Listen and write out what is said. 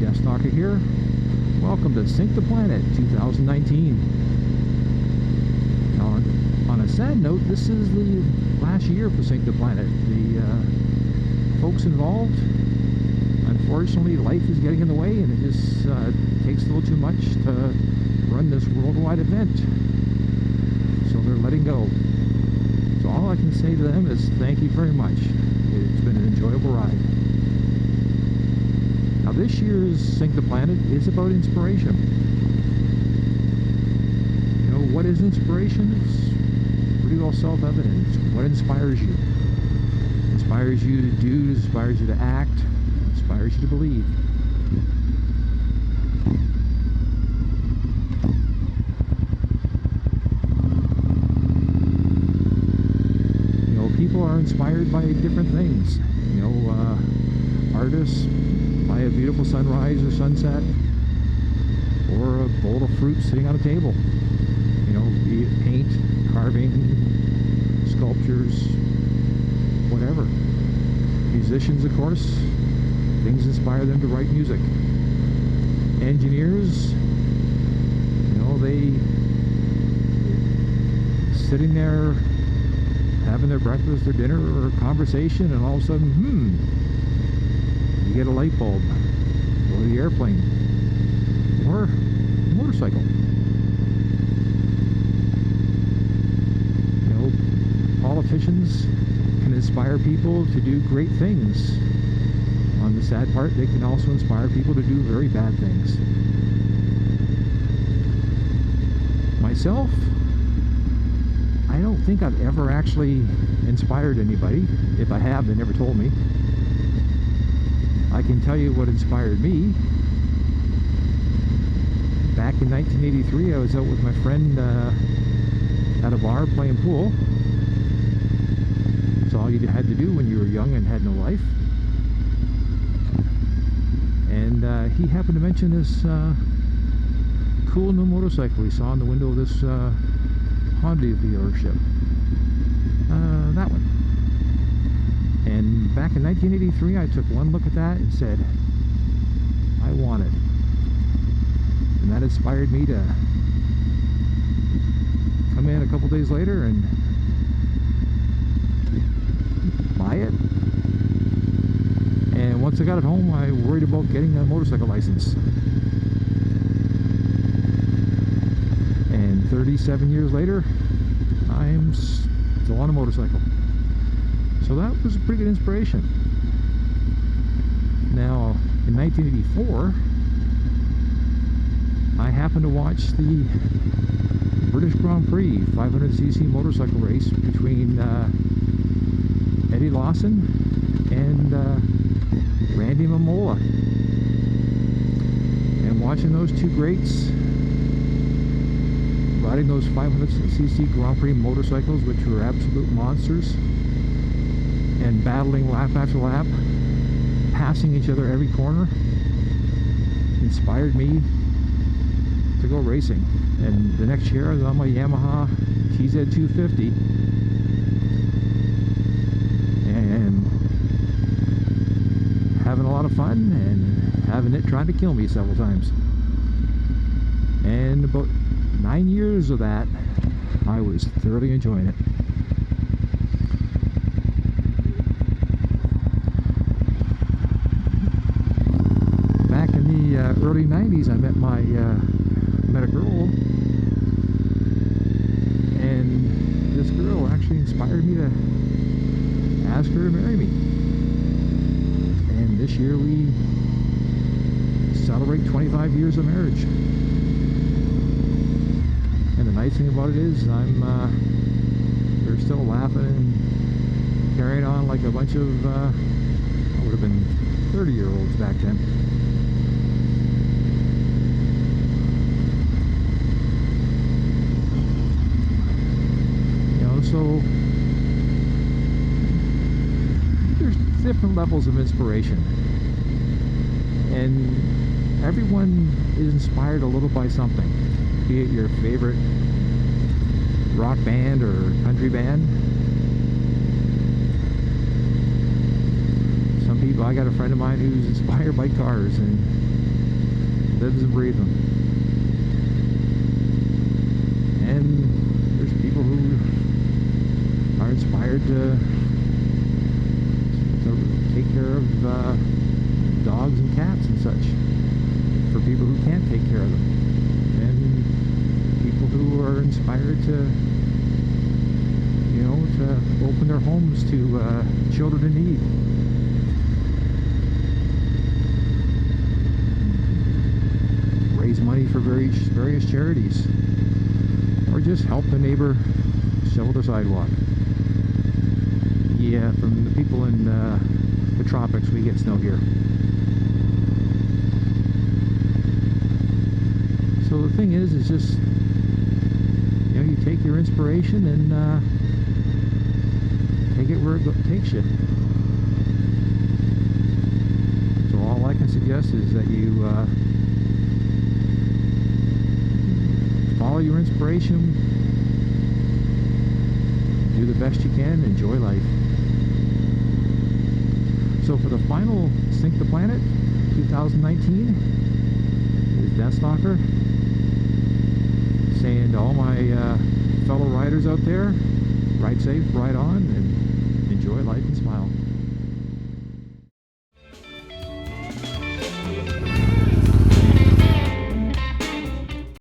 DeathsStalker here. Welcome to Sync the Planet 2019. Now, on a sad note, this is the last year for Sync the Planet. The folks involved, unfortunately, life is getting in the way, and it just takes a little too much to run this worldwide event. So they're letting go. So all I can say to them is thank you very much. It's been an enjoyable ride. Now this year's Sync the Planet is about inspiration. You know, what is inspiration? It's pretty well self-evident. It's what inspires you. Inspires you to do, inspires you to act, inspires you to believe. People are inspired by different things. You know, artists by a beautiful sunrise or sunset, or a bowl of fruit sitting on a table. You know, be it paint, carving, sculptures, whatever. Musicians, of course, things inspire them to write music. Engineers, you know, they sitting there having their breakfast, their dinner, or a conversation, and all of a sudden, you get a light bulb, or the airplane, or a motorcycle. You know, politicians can inspire people to do great things. On the sad part, they can also inspire people to do very bad things. Myself, I don't think I've ever actually inspired anybody. If I have, they never told me. I can tell you what inspired me. Back in 1983, I was out with my friend at a bar playing pool. It's all you had to do when you were young and had no life. And he happened to mention this cool new motorcycle he saw in the window of this Honda dealership. That one. And back in 1983, I took one look at that and said, I want it. And that inspired me to come in a couple days later and buy it. And once I got it home, I worried about getting a motorcycle license. And 37 years later, I'm still on a motorcycle. So that was a pretty good inspiration. Now, in 1984, I happened to watch the British Grand Prix 500cc motorcycle race between Eddie Lawson and Randy Mamola. And watching those two greats riding those 500cc Grand Prix motorcycles, which were absolute monsters, and battling lap after lap, passing each other every corner, inspired me to go racing. And the next year I was on my Yamaha TZ250, and having a lot of fun and having it trying to kill me several times. And about 9 years of that, I was thoroughly enjoying it. Back in the early 90s, I met a girl, and this girl actually inspired me to ask her to marry me. And this year we celebrate 25 years of marriage. And the nice thing about it is we're still laughing and carrying on like a bunch of I would have been 30-year-olds back then. You know, so there's different levels of inspiration, and everyone is inspired a little by something. Be it your favorite rock band or country band. Some people, I got a friend of mine who's inspired by cars, and lives and breathes them. And there's people who are inspired to take care of dogs and cats and such for people who can't take care of them, and people who are inspired to, you know, to open their homes to children in need. Raise money for various charities, or just help a neighbor shovel their sidewalk. Yeah, from the people in the tropics, we get snow here. So the thing is just, you know, you take your inspiration and take it where it takes you. So all I can suggest is that you follow your inspiration, do the best you can, enjoy life. So for the final Sink the Planet 2019 is DeathsStalker saying to all my fellow riders out there, ride safe, ride on, and enjoy life and smile.